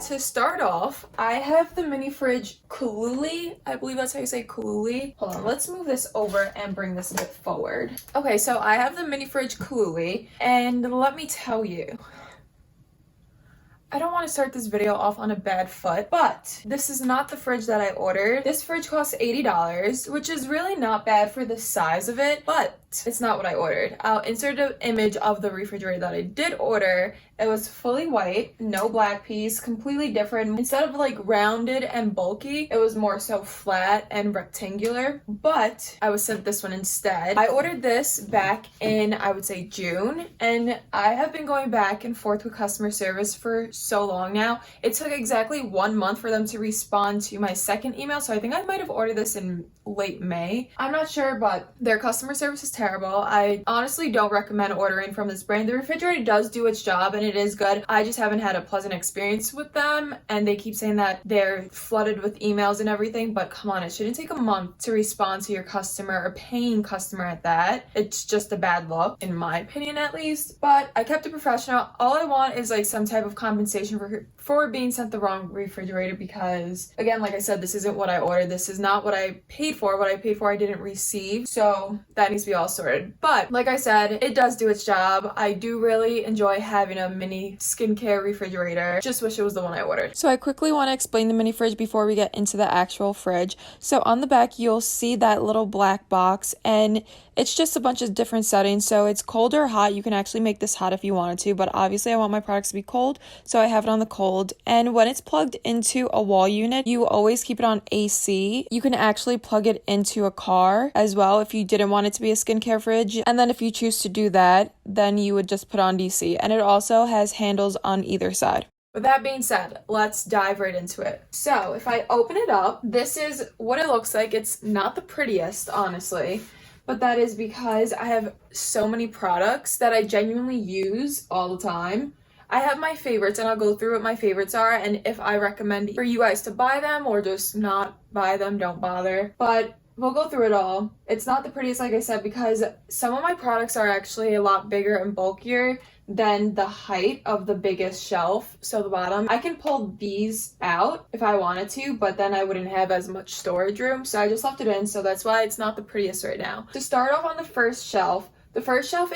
to start off, I have the mini fridge Kululi. I believe that's how you say Kululi. Hold on, let's move this over and bring this a bit forward. Okay, so I have the mini fridge Kululi, and let me tell you, I don't want to start this video off on a bad foot, but this is not the fridge that I ordered. This fridge costs $80, which is really not bad for the size of it, but it's not what I ordered. I'll insert an image of the refrigerator that I did order. It was fully white, no black piece, completely different. Instead of like rounded and bulky, it was more so flat and rectangular, but I was sent this one instead. I ordered this back in, I would say, June, and I have been going back and forth with customer service for so long now. It took exactly 1 month for them to respond to my second email, so I think I might have ordered this in late May. I'm not sure, but their customer service is terrible. I honestly don't recommend ordering from this brand. The refrigerator does do its job and it is good. I just haven't had a pleasant experience with them, and they keep saying that they're flooded with emails and everything, but come on, it shouldn't take a month to respond to your customer, a paying customer at that. It's just a bad look, in my opinion at least, but I kept it professional. All I want is like some type of compensation for being sent the wrong refrigerator, because again, like I said, this isn't what I ordered. This is not what I paid for. What I paid for I didn't receive, so that needs to be all sorted. But like I said, it does do its job. I do really enjoy having a mini skincare refrigerator. Just wish it was the one I ordered. So I quickly want to explain the mini fridge before we get into the actual fridge. So on the back you'll see that little black box, and it's just a bunch of different settings. So it's cold or hot. You can actually make this hot if you wanted to, but obviously I want my products to be cold, so I have it on the cold. And when it's plugged into a wall unit, you always keep it on AC. You can actually plug it into a car as well if you didn't want it to be a skincare fridge. And then if you choose to do that, then you would just put on DC. And it also has handles on either side. With that being said, let's dive right into it. So if I open it up, this is what it looks like. It's not the prettiest, honestly, but that is because I have so many products that I genuinely use all the time. I have my favorites, and I'll go through what my favorites are, and if I recommend for you guys to buy them or just not buy them, don't bother. But we'll go through it all. It's not the prettiest, like I said, because some of my products are actually a lot bigger and bulkier than the height of the biggest shelf, so the bottom. I can pull these out if I wanted to, but then I wouldn't have as much storage room, so I just left it in, so that's why it's not the prettiest right now. To start off on the first shelf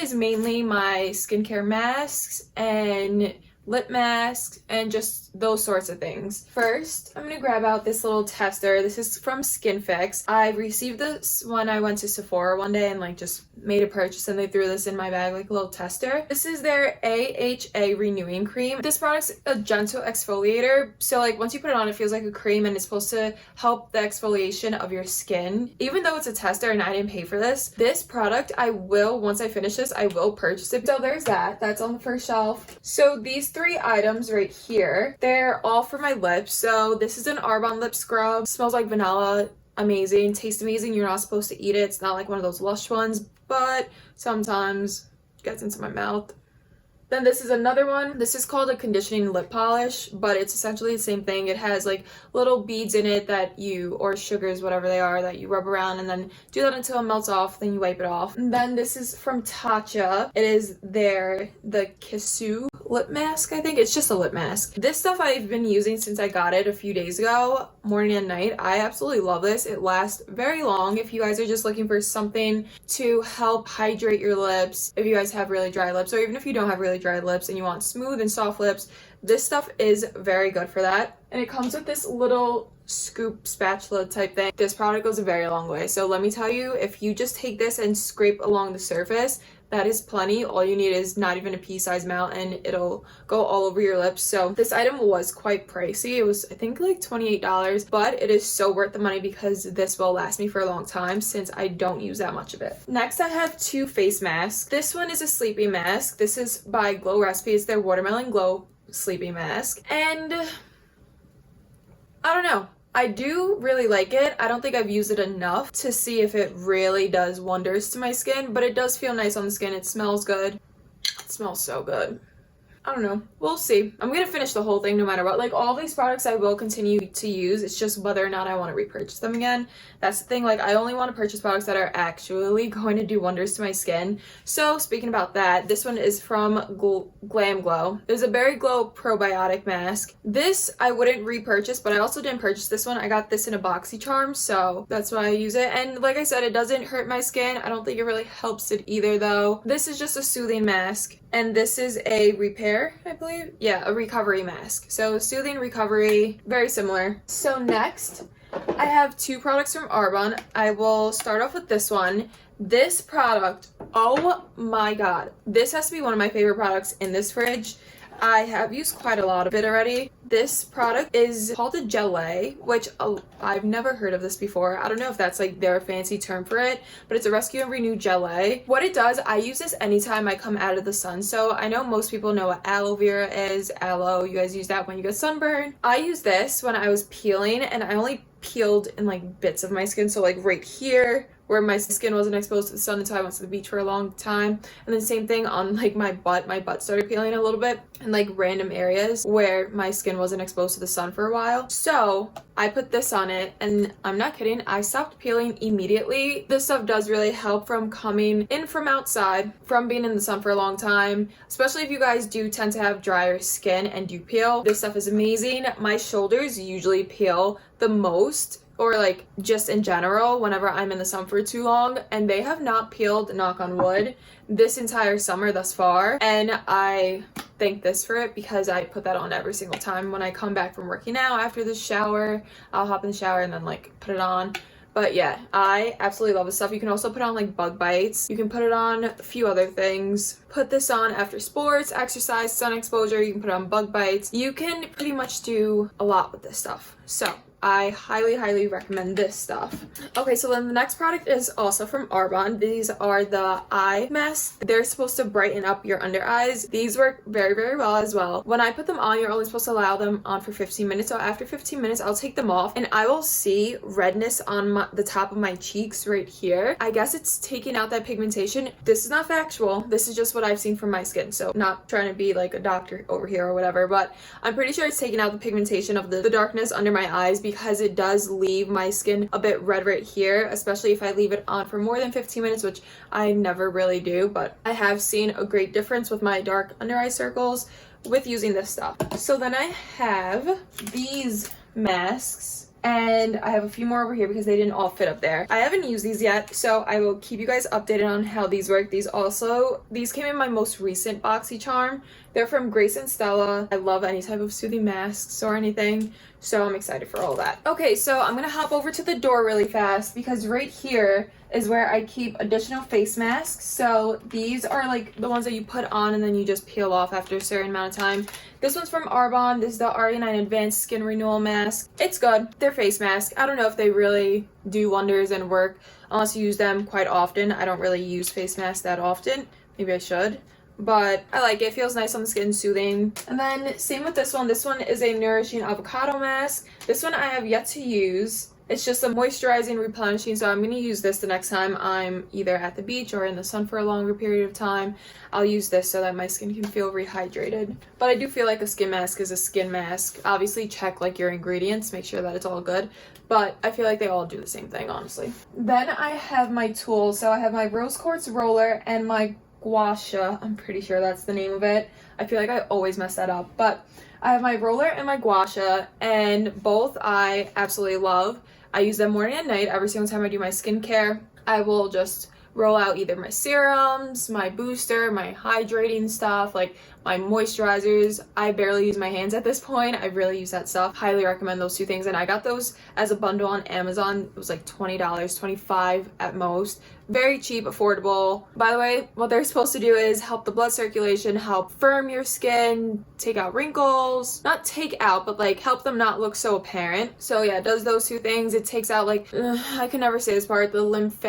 is mainly my skincare masks and lip masks and just those sorts of things. First, I'm gonna grab out this little tester. This is from Skin Fix. I received this when I went to Sephora one day and like just made a purchase, and they threw this in my bag like a little tester. This is their AHA renewing cream. This product's a gentle exfoliator, so like once you put it on, it feels like a cream, and it's supposed to help the exfoliation of your skin. Even though it's a tester and I didn't pay for this product, I will, once I finish this, I will purchase it. So there's that's on the first shelf. So these 3 items right here, they're all for my lips. So this is an Arbonne lip scrub. Smells like vanilla. Amazing. Tastes amazing. You're not supposed to eat it. It's not like one of those Lush ones, but sometimes it gets into my mouth. Then this is another one. This is called a conditioning lip polish, but it's essentially the same thing. It has like little beads in it that or sugars, whatever they are, that you rub around and then do that until it melts off, then you wipe it off. And then this is from Tatcha. It is the Kissu lip mask, I think. It's just a lip mask. This stuff I've been using since I got it a few days ago, morning and night. I absolutely love this. It lasts very long if you guys are just looking for something to help hydrate your lips, if you guys have really dry lips, or even if you don't have really dry lips and you want smooth and soft lips. This stuff is very good for that. And it comes with this little scoop spatula type thing. This product goes a very long way. So let me tell you, if you just take this and scrape along the surface, that is plenty. All you need is not even a pea-sized amount, and it'll go all over your lips. So this item was quite pricey. It was, I think, like $28, but it is so worth the money because this will last me for a long time since I don't use that much of it. Next, I have 2 face masks. This one is a sleeping mask. This is by Glow Recipe. It's their Watermelon Glow sleeping mask, and I don't know. I do really like it. I don't think I've used it enough to see if it really does wonders to my skin, but it does feel nice on the skin. It smells good. It smells so good. I don't know. We'll see. I'm gonna finish the whole thing no matter what. Like, all these products I will continue to use. It's just whether or not I want to repurchase them again. That's the thing. Like, I only want to purchase products that are actually going to do wonders to my skin. So, speaking about that, this one is from Glam Glow. There's a Berry Glow Probiotic Mask. This I wouldn't repurchase, but I also didn't purchase this one. I got this in a BoxyCharm, so that's why I use it. And like I said, it doesn't hurt my skin. I don't think it really helps it either, though. This is just a soothing mask. And this is a repair, I believe. Yeah, a recovery mask. So soothing, recovery, very similar. So next, I have two products from Arbonne. I will start off with this one. This product, oh my god. This has to be one of my favorite products in this fridge. I have used quite a lot of it already. This product is called a gelée, which I've never heard of this before. I don't know if that's like their fancy term for it, but it's a Rescue and Renew gelée. What it does, I use this anytime I come out of the sun. So I know most people know what aloe vera is. Aloe, you guys use that when you get sunburned. I use this when I was peeling, and I only peeled in like bits of my skin. So like right here, where my skin wasn't exposed to the sun until I went to the beach for a long time. And then same thing on like my butt. My butt started peeling a little bit in like random areas where my skin wasn't exposed to the sun for a while. So I put this on it, and I'm not kidding, I stopped peeling immediately. This stuff does really help from coming in from outside, from being in the sun for a long time, especially if you guys do tend to have drier skin and do peel. This stuff is amazing. My shoulders usually peel the most, or like just in general whenever I'm in the sun for too long, and they have not peeled, knock on wood, this entire summer thus far. And I thank this for it, because I put that on every single time when I come back from working out. After the shower, I'll hop in the shower and then like put it on. But yeah, I absolutely love this stuff. You can also put on like bug bites. You can put it on a few other things. Put this on after sports, exercise, sun exposure. You can put it on bug bites. You can pretty much do a lot with this stuff. So I highly recommend this stuff. Okay, so then the next product is also from Arbonne. These are the eye masks. They're supposed to brighten up your under eyes. These work very well as well. When I put them on, you're only supposed to allow them on for 15 minutes. So after 15 minutes, I'll take them off, and I will see redness on the top of my cheeks right here. I guess it's taking out that pigmentation. This is not factual. This is just what I've seen from my skin. So not trying to be like a doctor over here or whatever, but I'm pretty sure it's taking out the pigmentation of the darkness under my eyes, because it does leave my skin a bit red right here, especially if I leave it on for more than 15 minutes, which I never really do, but I have seen a great difference with my dark under eye circles with using this stuff. So then I have these masks, and I have a few more over here because they didn't all fit up there. I haven't used these yet, so I will keep you guys updated on how these work. These came in my most recent BoxyCharm. They're from Grace and Stella. I love any type of soothing masks or anything, so I'm excited for all that. Okay, so I'm gonna hop over to the door really fast, because right here is where I keep additional face masks. So these are like the ones that you put on and then you just peel off after a certain amount of time. This one's from Arbonne. This is the RE9 Advanced Skin Renewal Mask. It's good. They're face masks. I don't know if they really do wonders and work unless you use them quite often. I don't really use face masks that often. Maybe I should. But I like it. It feels nice on the skin, soothing. And then same with this one. This one is a Nourishing Avocado Mask. This one I have yet to use. It's just a moisturizing, replenishing, so I'm going to use this the next time I'm either at the beach or in the sun for a longer period of time. I'll use this so that my skin can feel rehydrated. But I do feel like a skin mask is a skin mask. Obviously check like your ingredients, make sure that it's all good. But I feel like they all do the same thing, honestly. Then I have my tools. So I have my rose quartz roller and my gua sha. I'm pretty sure that's the name of it. I feel like I always mess that up. But I have my roller and my gua sha, and both I absolutely love. I use them morning and night. Every single time I do my skincare, I will just roll out either my serums, my booster, my hydrating stuff, like my moisturizers. I barely use my hands at this point. I really use that stuff. Highly recommend those two things. And I got those as a bundle on Amazon. It was like $20, $25 at most. Very cheap, affordable. By the way, what they're supposed to do is help the blood circulation, help firm your skin, take out wrinkles. Not take out, but like help them not look so apparent. So yeah, it does those two things. It takes out like, I can never say this part, the lymph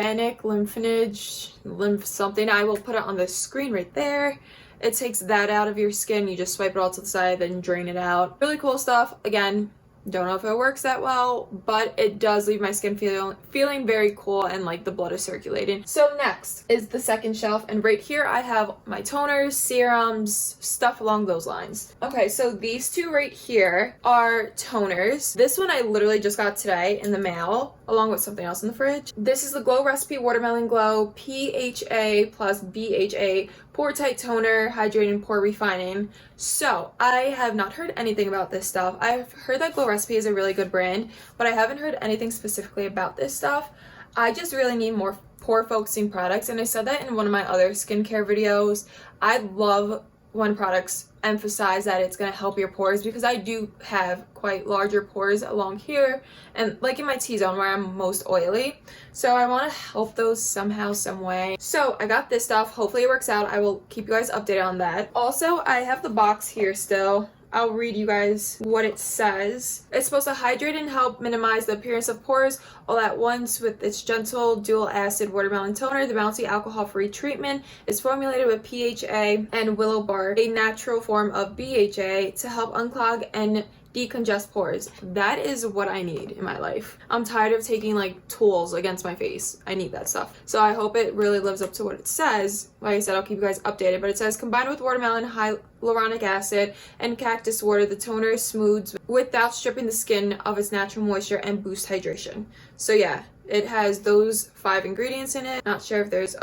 something. I will put it on the screen right there. It takes that out of your skin. You just swipe it all to the side, then drain it out. Really cool stuff. Again, Don't know if it works that well, but it does leave my skin feeling very cool and like the blood is circulating. So next is the second shelf, and right here I have my toners, serums, stuff along those lines. Okay, so these two right here are toners. This one I literally just got today in the mail along with something else in the fridge. This is the Glow Recipe Watermelon Glow PHA plus BHA Pore Tight Toner, Hydrating, Pore Refining. So I have not heard anything about this stuff. I've heard that Glow Recipe is a really good brand, but I haven't heard anything specifically about this stuff. I just really need more pore focusing products, and I said that in one of my other skincare videos. I love when products emphasize that it's going to help your pores, because I do have quite larger pores along here and like in my T-zone where I'm most oily, so I want to help those somehow, some way. So I got this stuff. Hopefully it works out. I will keep you guys updated on that. Also, I have the box here still. I'll read you guys what it says. It's supposed to hydrate and help minimize the appearance of pores all at once with its gentle dual acid watermelon toner. The bouncy alcohol-free treatment is formulated with PHA and willow bark, a natural form of BHA, to help unclog and decongest pores. That is what I need in my life. I'm tired of taking like tools against my face. I need that stuff. So I hope it really lives up to what it says. Like I said, I'll keep you guys updated, but it says combined with watermelon, hyaluronic acid, and cactus water, the toner smooths without stripping the skin of its natural moisture and boosts hydration. So yeah, it has those 5 ingredients in it. Not sure if there's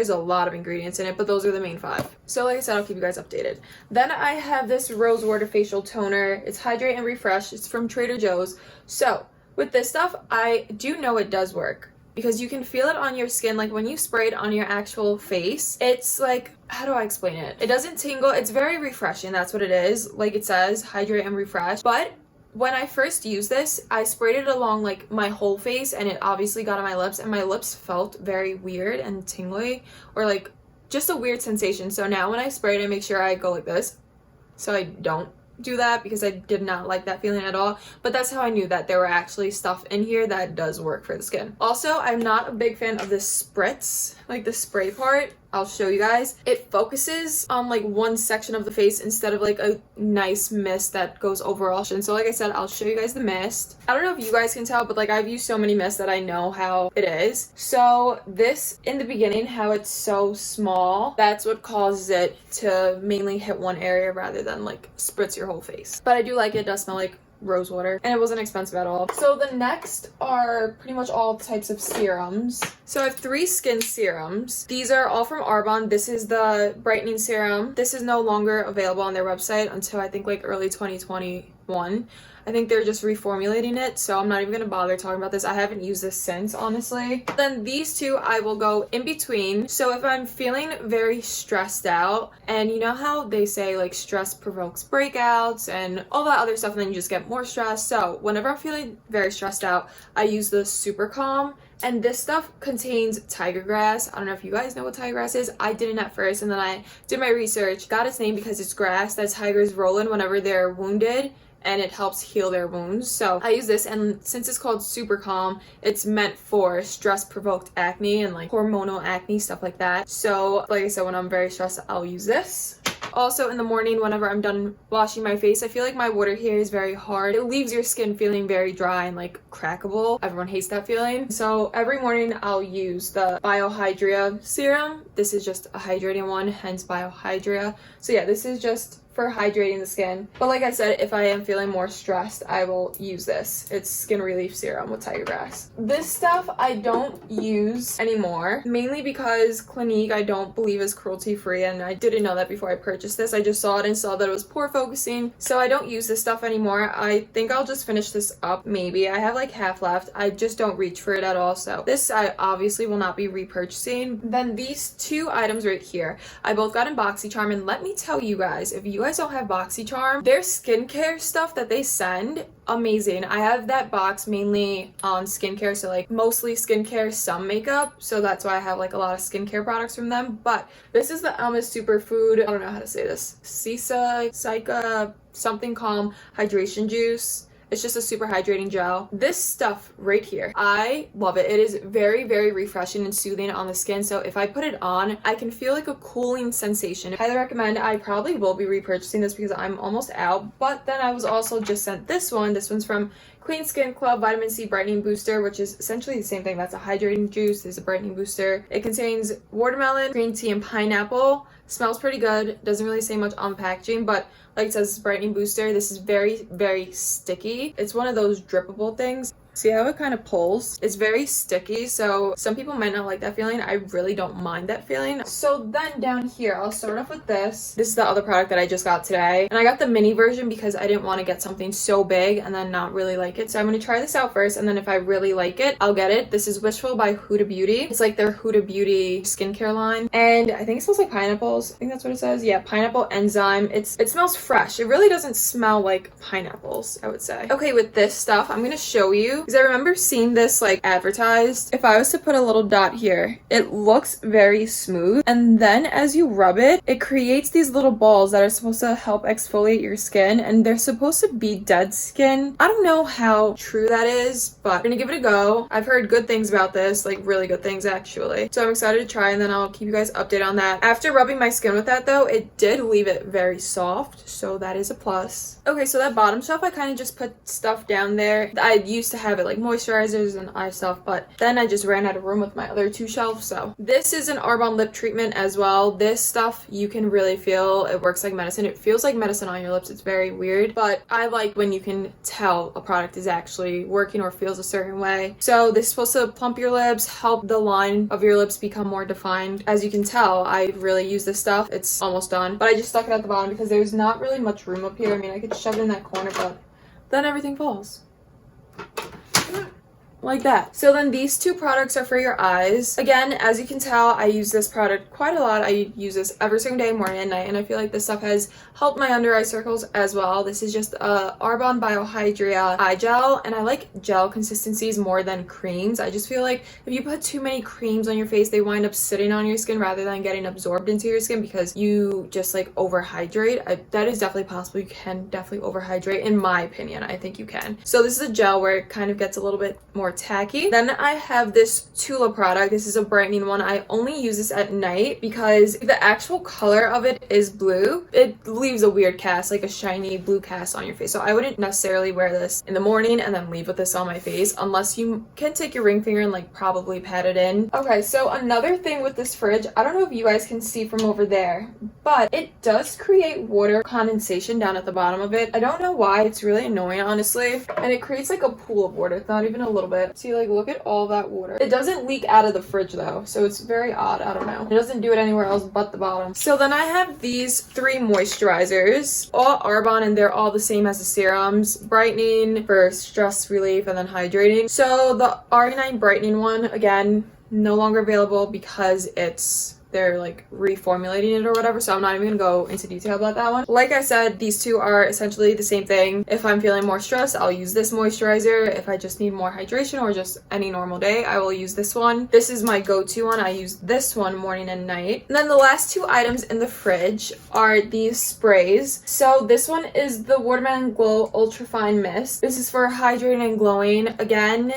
a lot of ingredients in it, but those are the main 5. So like I said, I'll keep you guys updated. Then I have this rose water facial toner. It's hydrate and refresh. It's from Trader Joe's. So with this stuff, I do know it does work, because you can feel it on your skin. Like when you spray it on your actual face, it's like, how do I explain it? It doesn't tingle. It's very refreshing. That's what it is. Like it says, hydrate and refresh. But when I first used this, I sprayed it along like my whole face, and it obviously got on my lips, and my lips felt very weird and tingly, or like just a weird sensation. So now when I spray it, I make sure I go like this, so I don't do that, because I did not like that feeling at all. But that's how I knew that there were actually stuff in here that does work for the skin. Also, I'm not a big fan of this spritz, like the spray part. I'll show you guys. It focuses on like one section of the face instead of like a nice mist that goes overall. And so like I said, I'll show you guys the mist. I don't know if you guys can tell, but like I've used so many mists that I know how it is. So this, in the beginning, how it's so small, that's what causes it to mainly hit one area rather than like spritz your whole face. But I do like it. It does smell like rose water, and it wasn't expensive at all. So the next are pretty much all types of serums. So I have 3 skin serums. These are all from Arbonne. This is the brightening serum. This is no longer available on their website until I think like early 2021. I think they're just reformulating it, so I'm not even gonna bother talking about this. I haven't used this since, honestly. Then these two I will go in between. So if I'm feeling very stressed out, and you know how they say like stress provokes breakouts and all that other stuff, and then you just get more stressed. So whenever I'm feeling very stressed out, I use the Super Calm. And this stuff contains tiger grass. I don't know if you guys know what tiger grass is. I didn't at first, and then I did my research, got its name because it's grass that tigers roll in whenever they're wounded, and it helps heal their wounds. So I use this, and since it's called Super Calm, it's meant for stress-provoked acne and like hormonal acne, stuff like that. So like I said, when I'm very stressed, I'll use this. Also in the morning, whenever I'm done washing my face, I feel like my water here is very hard. It leaves your skin feeling very dry and like crackable. Everyone hates that feeling. So every morning I'll use the Biohydria serum. This is just a hydrating one, hence Biohydria. So yeah, this is just for hydrating the skin. But like I said, if I am feeling more stressed, I will use this. It's Skin Relief Serum with tiger grass. This stuff I don't use anymore, mainly because Clinique I don't believe is cruelty free, and I didn't know that before I purchased this. I just saw it and saw that it was pore focusing, so I don't use this stuff anymore. I think I'll just finish this up, maybe. I have like half left. I just don't reach for it at all, so this I obviously will not be repurchasing. Then these 2 items right here, I both got in BoxyCharm, and let me tell you guys, if you guys don't have BoxyCharm, their skincare stuff that they send, amazing. I have that box mainly on skincare, so like mostly skincare, some makeup, so that's why I have like a lot of skincare products from them. But this is the Elma Superfood, I don't know how to say this, Sisa something calm hydration juice. It's just a super hydrating gel. This stuff right here, I love it. It is very, very refreshing and soothing on the skin. So if I put it on, I can feel like a cooling sensation. Highly recommend. I probably will be repurchasing this because I'm almost out. But then I was also just sent this one. This one's from Clean Skin Club Vitamin C Brightening Booster, which is essentially the same thing. That's a hydrating juice. This is a brightening booster. It contains watermelon, green tea, and pineapple. Smells pretty good. Doesn't really say much on packaging, but like it says, brightening booster. This is very, very sticky. It's one of those drippable things. See how it kind of pulls? It's very sticky, so some people might not like that feeling. I really don't mind that feeling. So then down here, I'll start off with this. This is the other product that I just got today. And I got the mini version because I didn't want to get something so big and then not really like it. So I'm going to try this out first, and then if I really like it, I'll get it. This is Wishful by Huda Beauty. It's like their Huda Beauty skincare line. And I think it smells like pineapples. I think that's what it says. Yeah, pineapple enzyme. It smells fresh. It really doesn't smell like pineapples, I would say. Okay, with this stuff, I'm going to show you, because I remember seeing this like advertised. If I was to put a little dot here, it looks very smooth, and then as you rub it, it creates these little balls that are supposed to help exfoliate your skin, and they're supposed to be dead skin. I don't know how true that is, but I'm gonna give it a go. I've heard good things about this, like really good things actually, so I'm excited to try, and then I'll keep you guys updated on that. After rubbing my skin with that though, it did leave it very soft, so that is a plus. Okay, so that bottom shelf, I kind of just put stuff down there. I used to have it like moisturizers and eye stuff, but then I just ran out of room with my other two shelves. So this is an Arbonne lip treatment as well. This stuff you can really feel it works like medicine. It feels like medicine on your lips. It's very weird, but I like when you can tell a product is actually working or feels a certain way. So this is supposed to plump your lips, help the line of your lips become more defined. As you can tell, I really use this stuff. It's almost done, but I just stuck it at the bottom because there's not really much room up here. I mean, I could shove it in that corner, but then everything falls. Like that. So then these two products are for your eyes. Again, as you can tell, I use this product quite a lot. I use this every single day, morning and night, and I feel like this stuff has helped my under eye circles as well. This is just a Arbonne Biohydria eye gel, and I like gel consistencies more than creams. I just feel like if you put too many creams on your face, they wind up sitting on your skin rather than getting absorbed into your skin because you just like overhydrate. That is definitely possible. You can definitely overhydrate, in my opinion. I think you can. So this is a gel where it kind of gets a little bit more tacky. Then I have this Tula product. This is a brightening one. I only use this at night because the actual color of it is blue. It leaves a weird cast, like a shiny blue cast on your face. So I wouldn't necessarily wear this in the morning and then leave with this on my face unless you can take your ring finger and like probably pat it in. Okay, so another thing with this fridge, I don't know if you guys can see from over there, but it does create water condensation down at the bottom of it. I don't know why. It's really annoying, honestly. And it creates like a pool of water. It's not even a little bit. See, like, look at all that water. It doesn't leak out of the fridge though, so it's very odd. I don't know. It doesn't do it anywhere else but the bottom. So then I have these three moisturizers, all Arbonne, and they're all the same as the serums. Brightening for stress relief and then hydrating. So the R9 brightening one, again, no longer available because they're like reformulating it or whatever, so I'm not even gonna go into detail about that one. Like I said, these two are essentially the same thing. If I'm feeling more stressed, I'll use this moisturizer. If I just need more hydration or just any normal day, I will use this one. This is my go-to one. I use this one morning and night. And then the last two items in the fridge are these sprays. So this one is the Watermelon Glow Ultra Fine Mist. This is for hydrating and glowing. Again,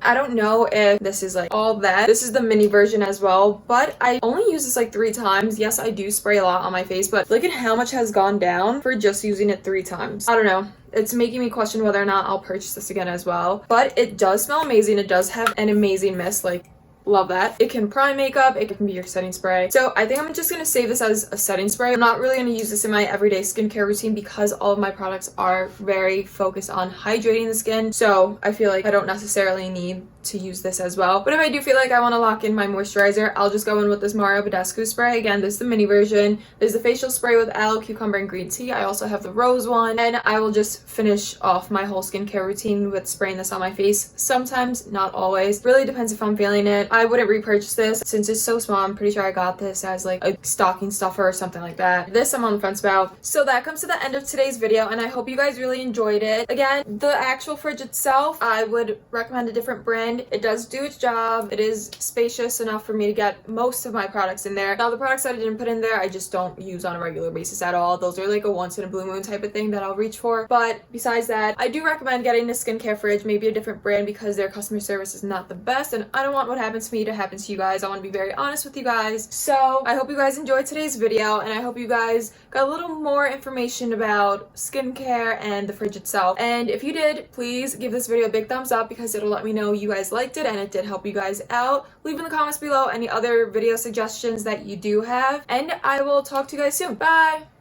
I don't know if this is like all that. This is the mini version as well, but I only use this like 3 times. Yes, I do spray a lot on my face, but look at how much has gone down for just using it 3 times. I don't know. It's making me question whether or not I'll purchase this again as well. But it does smell amazing. It does have an amazing mist. Like, love that. It can prime makeup. It can be your setting spray. So I think I'm just going to save this as a setting spray. I'm not really going to use this in my everyday skincare routine because all of my products are very focused on hydrating the skin. So I feel like I don't necessarily need to use this as well. But if I do feel like I want to lock in my moisturizer, I'll just go in with this Mario Badescu spray. Again, this is the mini version. There's the facial spray with aloe, cucumber, and green tea. I also have the rose one, and I will just finish off my whole skincare routine with spraying this on my face. Sometimes, not always. Really depends if I'm feeling it. I wouldn't repurchase this since it's so small. I'm pretty sure I got this as like a stocking stuffer or something like that. This I'm on the fence about. So that comes to the end of today's video, and I hope you guys really enjoyed it. Again, the actual fridge itself, I would recommend a different brand. It does do its job. It is spacious enough for me to get most of my products in there. Now the products that I didn't put in there, I just don't use on a regular basis at all. Those are like a once in a blue moon type of thing that I'll reach for. But besides that, I do recommend getting the skincare fridge, maybe a different brand, because their customer service is not the best, and I don't want what happens to me to happen to you guys. I want to be very honest with you guys. So I hope you guys enjoyed today's video, and I hope you guys got a little more information about skincare and the fridge itself. And if you did, please give this video a big thumbs up because it'll let me know you guys liked it and it did help you guys out. Leave in the comments below any other video suggestions that you do have, and I will talk to you guys soon. Bye!